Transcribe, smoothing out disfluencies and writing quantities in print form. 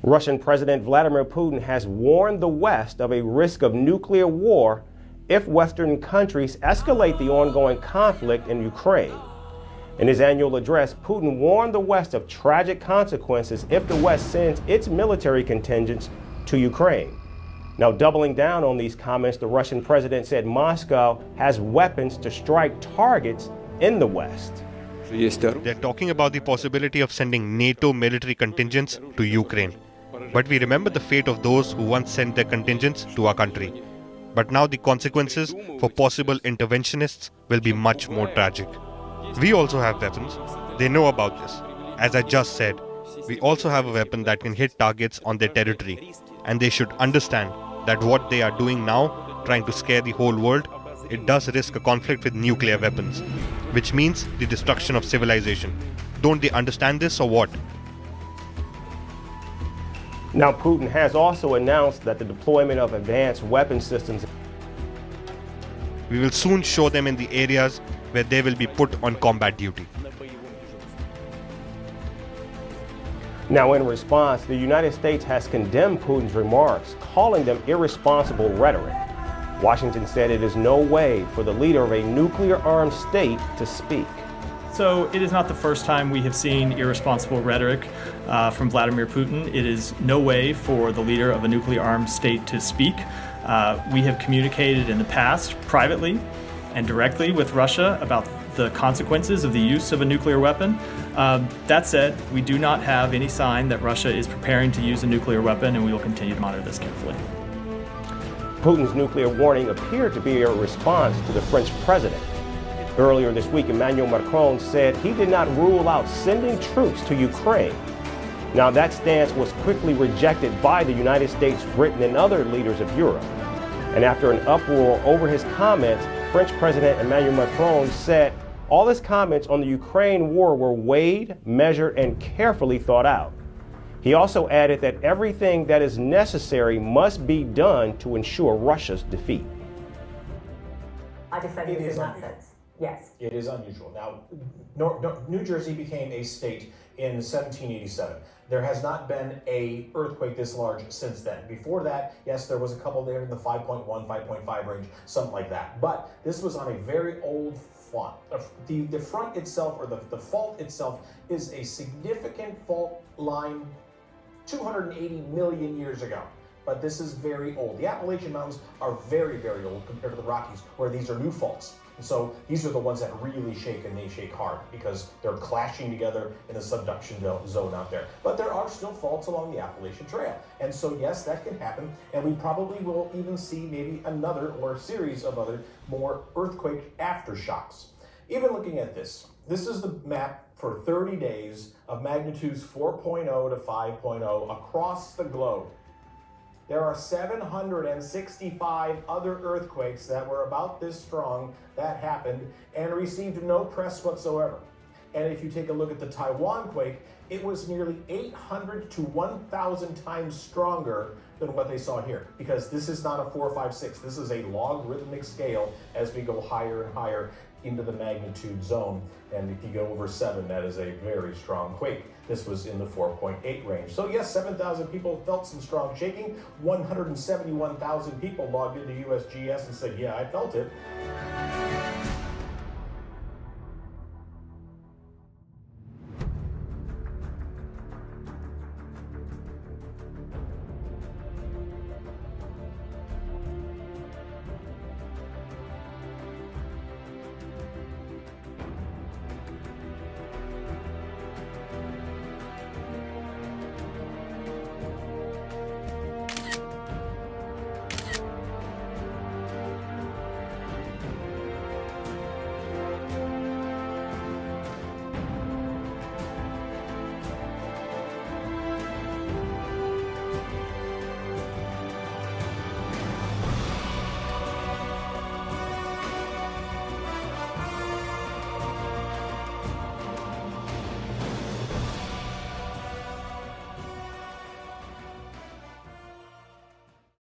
Russian President Vladimir Putin has warned the West of a risk of nuclear war if Western countries escalate the ongoing conflict in Ukraine. In his annual address, Putin warned the West of tragic consequences if the West sends its military contingents to Ukraine. Now, doubling down on these comments, the Russian president said Moscow has weapons to strike targets in the West. They're talking about the possibility of sending NATO military contingents to Ukraine. But we remember the fate of those who once sent their contingents to our country. But now the consequences for possible interventionists will be much more tragic. We also have weapons. They know about this. As I just said, we also have a weapon that can hit targets on their territory. And they should understand that what they are doing now, trying to scare the whole world, it does risk a conflict with nuclear weapons, which means the destruction of civilization. Don't they understand this or what? Now, Putin has also announced that the deployment of advanced weapon systems. We will soon show them in the areas where they will be put on combat duty. Now, in response, the United States has condemned Putin's remarks, calling them irresponsible rhetoric. Washington said it is no way for the leader of a nuclear-armed state to speak. So it is not the first time we have seen irresponsible rhetoric from Vladimir Putin. It is no way for the leader of a nuclear-armed state to speak. We have communicated in the past privately and directly with Russia about the consequences of the use of a nuclear weapon. That said, we do not have any sign that Russia is preparing to use a nuclear weapon, and we will continue to monitor this carefully. Putin's nuclear warning appeared to be a response to the French president. Earlier this week, Emmanuel Macron said he did not rule out sending troops to Ukraine. Now, that stance was quickly rejected by the United States, Britain, and other leaders of Europe. And after an uproar over his comments, French President Emmanuel Macron said all his comments on the Ukraine war were weighed, measured, and carefully thought out. He also added that everything that is necessary must be done to ensure Russia's defeat. I defend this in that sense. Yes. It is unusual. Now, New Jersey became a state in 1787. There has not been an earthquake this large since then. Before that, yes, there was a couple there in the 5.1, 5.5 range, something like that. But this was on a very old front. The front itself, or the fault itself, is a significant fault line 280 million years ago. But this is very old. The Appalachian Mountains are very, very old compared to the Rockies, where these are new faults. And so these are the ones that really shake, and they shake hard because they're clashing together in the subduction zone out there. But there are still faults along the Appalachian Trail. And so yes, that can happen. And we probably will even see maybe another or a series of other more earthquake aftershocks. Even looking at this is the map for 30 days of magnitudes 4.0 to 5.0 across the globe. There are 765 other earthquakes that were about this strong that happened and received no press whatsoever. And if you take a look at the Taiwan quake, it was nearly 800 to 1,000 times stronger than what they saw here, because this is not a 4, 5, 6. This is a logarithmic scale as we go higher and higher into the magnitude zone. And if you go over 7, that is a very strong quake. This was in the 4.8 range. So yes, 7,000 people felt some strong shaking. 171,000 people logged into USGS and said, yeah, I felt it.